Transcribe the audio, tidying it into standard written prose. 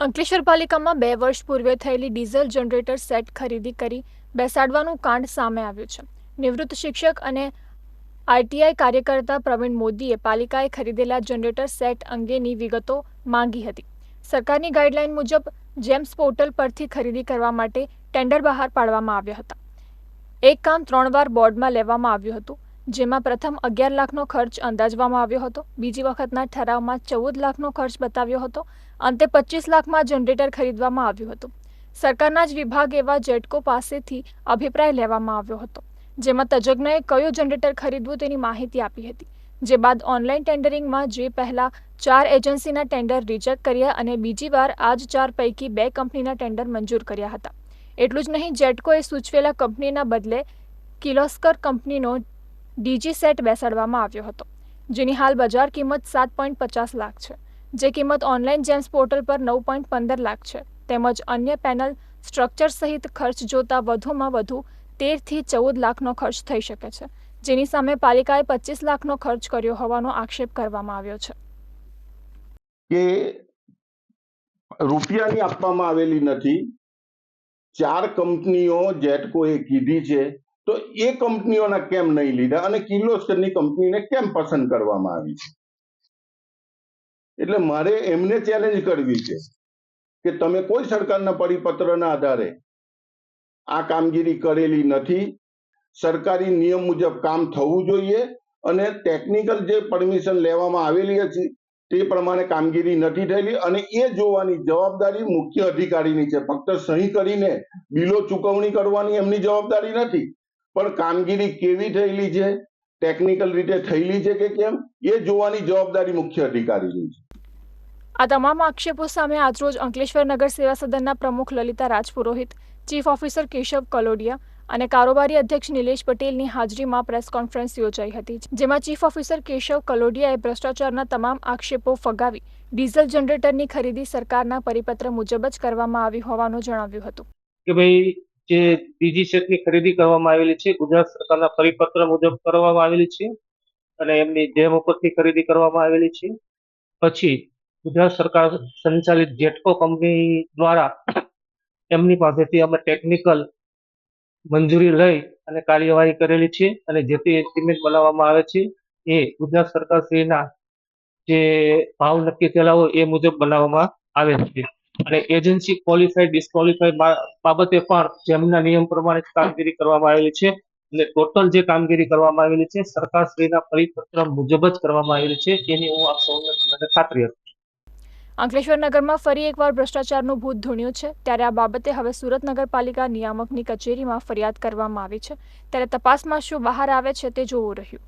અંકલેશ્વર પાલિકામાં 2 વર્ષ પૂર્વે થયેલી ડીઝલ જનરેટર સેટ ખરીદી કરી બેસાડવાનું કાંડ સામે આવ્યું છે. નિવૃત્ત શિક્ષક અને આરટીઆઈ કાર્યકર્તા પ્રવીણ મોદીએ પાલિકાએ ખરીદેલા જનરેટર સેટ અંગેની વિગતો માંગી હતી. સરકારની ગાઈડલાઈન મુજબ જેમ્સ પોર્ટલ પરથી ખરીદી કરવા માટે ટેન્ડર બહાર પાડવામાં આવ્યા હતા. એક કામ 3 વાર બોર્ડમાં લેવામાં આવ્યું હતું, જેમાં પ્રથમ 11 લાખનો ખર્ચ અંદાજવામાં આવ્યો હતો. બીજી વખતના ઠરાવમાં 14 લાખનો ખર્ચ બતાવ્યો હતો. અંતે 25 લાખમાં જનરેટર ખરીદવામાં આવ્યું હતું. સરકારના જ વિભાગ એવા જેટકો પાસેથી અભિપ્રાય લેવામાં આવ્યો હતો, જેમાં તજજ્ઞએ કયું જનરેટર ખરીદવું તેની માહિતી આપી હતી. જે બાદ ઓનલાઈન ટેન્ડરિંગમાં જે પહેલા 4 એજન્સીના ટેન્ડર રિજેક્ટ કર્યા અને બીજી વાર આ જ 4 પૈકી 2 કંપનીના ટેન્ડર મંજૂર કર્યા હતા. એટલું જ નહીં, જેટકોએ સૂચવેલા કંપનીના બદલે કિર્લોસ્કર કંપનીનો ડીજી સેટ બેસાડવામાં આવ્યો હતો, જેની હાલ બજાર કિંમત 7.50 લાખ છે. જે કિંમત ઓનલાઈન જેમ્સ પોર્ટલ પર 9.15 લાખ છે. તેમજ અન્ય પેનલ સ્ટ્રક્ચર સહિત ખર્ચ જોતા વધુમાં વધુ 13 થી 14 લાખનો ખર્ચ થઈ શકે છે, જેની સામે પાલિકાએ 25 લાખનો ખર્ચ કર્યો હોવાનો આક્ષેપ કરવામાં આવ્યો છે. કે રૂપિયાની આપવામાં આવેલી નથી. 4 કંપનીઓ જેટકોએ કીધી છે, તો એ કંપનીઓના કેમ નહીં લીધા અને કિર્લોસ્કરની કંપનીને કેમ પસંદ કરવામાં આવી છે? એટલે મારે એમને ચેલેન્જ કરવી છે કે તમે કોઈ સરકારના પરિપત્રના આધારે આ કામગીરી કરેલી નથી. સરકારી નિયમ મુજબ કામ થવું જોઈએ અને ટેકનિકલ જે પરમિશન લેવામાં આવેલી હતી તે પ્રમાણે કામગીરી નથી થયેલી અને એ જોવાની જવાબદારી મુખ્ય અધિકારીની છે. ફક્ત સહી કરીને બિલો ચૂકવણી કરવાની એમની જવાબદારી નથી, પણ કામગીરી કેવી થયેલી છે, ટેકનિકલ રીતે થયેલી છે કે કેમ, એ જોવાની જવાબદારી મુખ્ય અધિકારીની છે. આ તમામ આક્ષેપો સામે આજરોજ અંકલેશ્વર નગર સેવા સદનના પ્રમુખ લલિતા રાજપુરોહિત, ચીફ ઓફિસર કેશવ કલોડિયા અને કારોબારી અધ્યક્ષ નિલેશ પટેલની હાજરીમાં પ્રેસ કોન્ફરન્સ યોજાઈ હતી, જેમાં ચીફ ઓફિસર કેશવ કલોડિયાએ ભ્રષ્ટાચારના તમામ આક્ષેપો ફગાવી ડીઝલ જનરેટરની ખરીદી સરકારના પરિપત્ર મુજબ જ કરવામાં આવી હોવાનું જણાવ્યું હતું. કે ભાઈ જે ડીજી સેટની ખરીદી કરવામાં આવેલી છે ગુજરાત સરકારના પરિપત્ર મુજબ કરવામાં આવેલી છે અને એમની જેમ ઉપરથી ખરીદી કરવામાં આવેલી છે. પછી ગુજરાત સરકાર સંચાલિત જેટકો કંપની દ્વારા એમની પાસેથી અમે ટેકનિકલ મંજૂરી લઈ અને કાર્યવાહી કરેલી છે અને જે તે એસ્ટિમેટ બનાવવામાં આવે છે એ ગુજરાત સરકાર શ્રીના જે ભાવ નક્કી થયેલા હોય એ મુજબ બનાવવામાં આવે છે અને એજન્સી ક્વોલિફાઈડ ડિસ્ક્વોલિફાઈડ બાબતે પણ જેમના નિયમ પ્રમાણે કામગીરી કરવામાં આવેલી છે અને ટોટલ જે કામગીરી કરવામાં આવેલી છે સરકાર શ્રીના પરિપત્ર મુજબ જ કરવામાં આવેલી છે, એની હું આપ સૌને ખાતરી આપું. અંકલેશ્વર નગરમાં ફરી એકવાર ભ્રષ્ટાચારનું ભૂત ધૂણ્યું છે, ત્યારે આ બાબતે હવે સુરત નગરપાલિકા નિયામકની કચેરીમાં ફરિયાદ કરવામાં આવી છે. ત્યારે તપાસમાં શું બહાર આવે છે તે જોવું રહ્યું.